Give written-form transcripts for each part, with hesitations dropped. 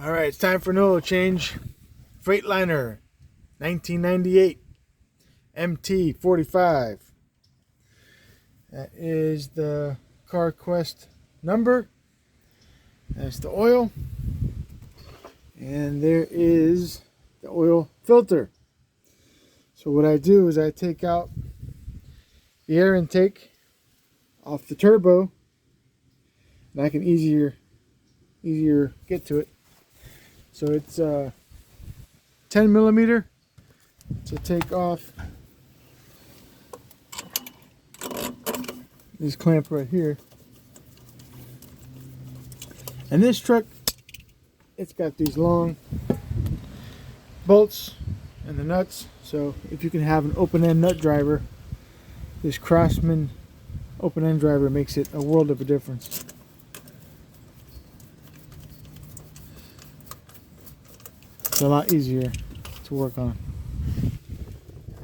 All right, it's time for an oil change. Freightliner 1998 MT 45. That is the Carquest number. That's the oil. And there is the oil filter. So what I do is I take out the air intake off the turbo, and I can easier get to it. So it's 10 millimeter to take off this clamp right here. And this truck, it's got these long bolts and the nuts. So if you can have an open-end nut driver, this Craftsman open-end driver makes it a world of a difference. It's a lot easier to work on.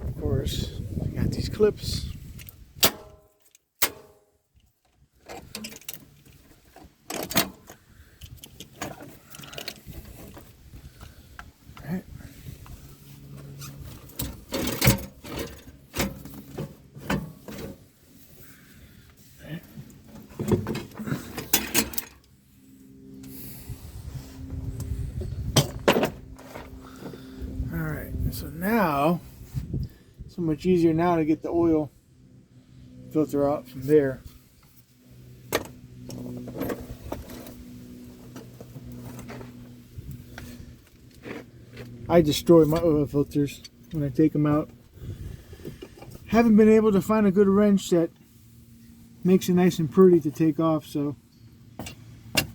Of course, I got these clips. So now, so much easier now to get the oil filter out from there. I destroy my oil filters when I take them out. Haven't been able to find a good wrench that makes it nice and pretty to take off, so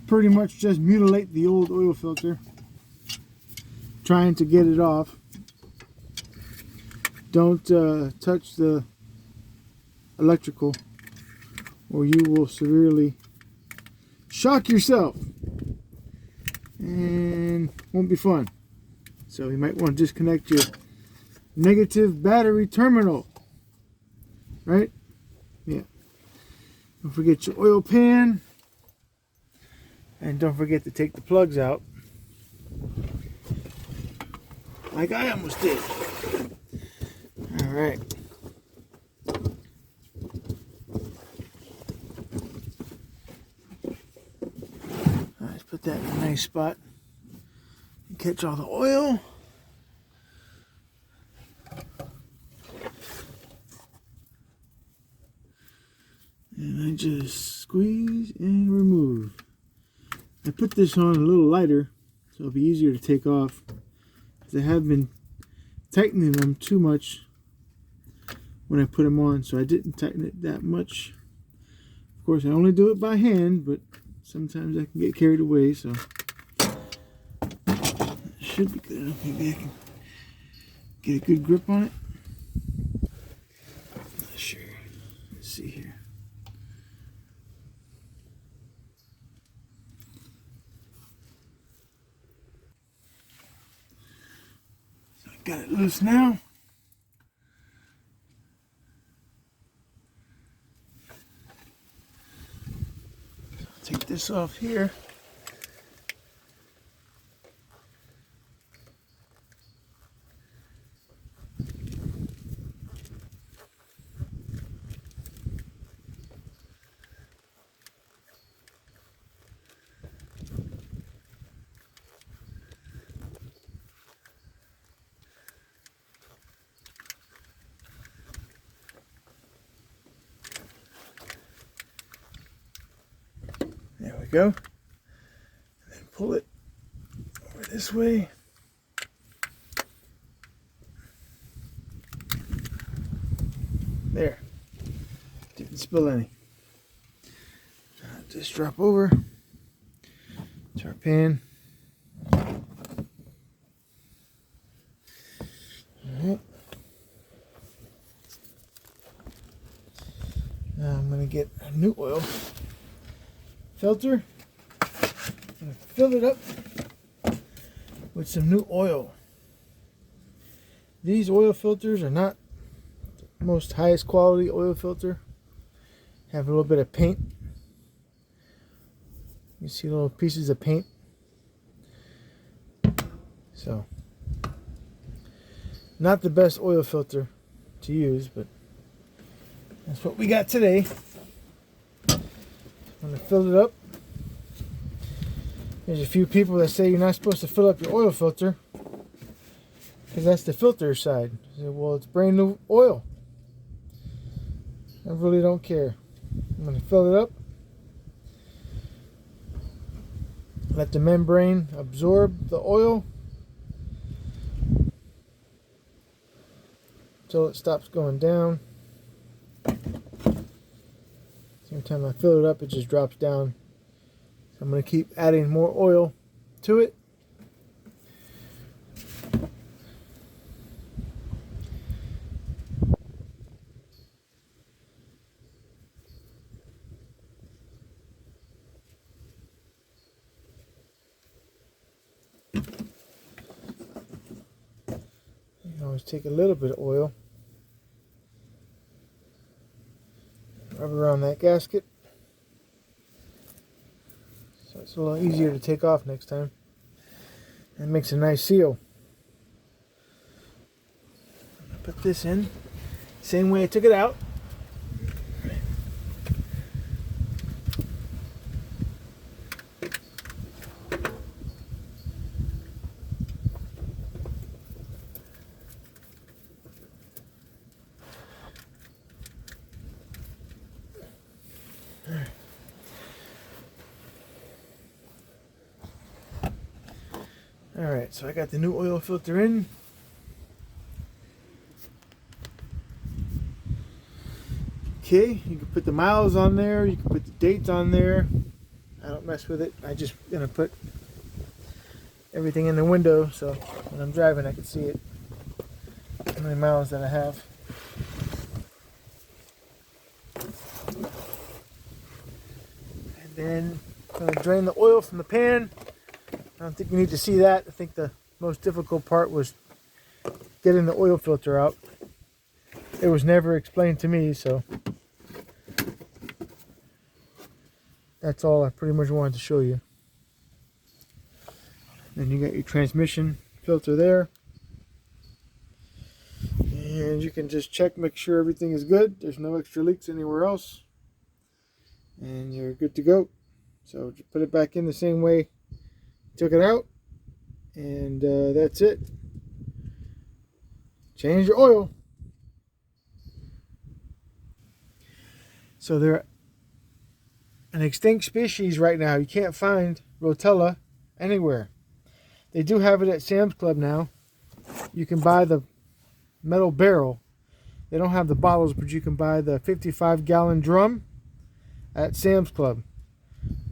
pretty much just mutilate the old oil filter, trying to get it off. Don't touch the electrical or you will severely shock yourself and won't be fun. So you might want to disconnect your negative battery terminal, right? Yeah. Don't forget your oil pan, and don't forget to take the plugs out like I almost did. All right. Let's put that in a nice spot and catch all the oil. And I just squeeze and remove. I put this on a little lighter so it'll be easier to take off, because I have been tightening them too much when I put them on, so I didn't tighten it that much. Of course, I only do it by hand, but sometimes I can get carried away, so it should be good. Maybe I can get a good grip on it. Not sure. Let's see here. So I got it loose now. Take this off here. There we go. And then pull it over this way. There. Didn't spill any. Just drop over to our pan. Alright. Now I'm going to get a new oil filter. I'm going to fill it up with some new oil. These oil filters are not the most highest quality oil filter. Have a little bit of paint. You see little pieces of paint So, not the best oil filter to use, but that's what we got today. I'm going to fill it up. There's a few people that say you're not supposed to fill up your oil filter because that's the filter side. I say, well, it's brand new oil. I really don't care. I'm going to fill it up. Let the membrane absorb the oil until it stops going down. Every time I fill it up, it just drops down. So I'm going to keep adding more oil to it. You always take a little bit of oil, rub around that gasket, so it's a little easier to take off next time. It makes a nice seal. Put this in same way I took it out. Alright, so I got the new oil filter in. Okay, you can put the miles on there, you can put the dates on there. I don't mess with it. I just gonna put everything in the window so when I'm driving I can see it. How many miles that I have. And then I'm gonna drain the oil from the pan. I don't think you need to see that. I think the most difficult part was getting the oil filter out. It was never explained to me, so that's all I pretty much wanted to show you. Then you got your transmission filter there. And you can just check, make sure everything is good. There's no extra leaks anywhere else. And you're good to go. So just put it back in the same way took it out, and that's it. Change your oil. So they're an extinct species right now. You can't find Rotella anywhere. They do have it at Sam's Club now. You can buy the metal barrel. They don't have the bottles, but you can buy the 55-gallon drum at Sam's Club.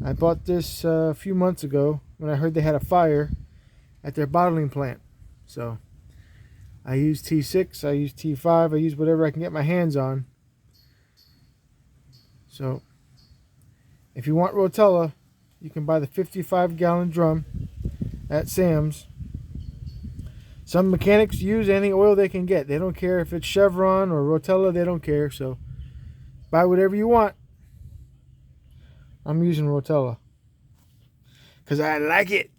I bought this a few months ago when I heard they had a fire at their bottling plant. So I use T6, I use T5, I use whatever I can get my hands on. So if you want Rotella, you can buy the 55-gallon drum at Sam's. Some mechanics use any oil they can get. They don't care if it's Chevron or Rotella, they don't care. So buy whatever you want. I'm using Rotella because I like it.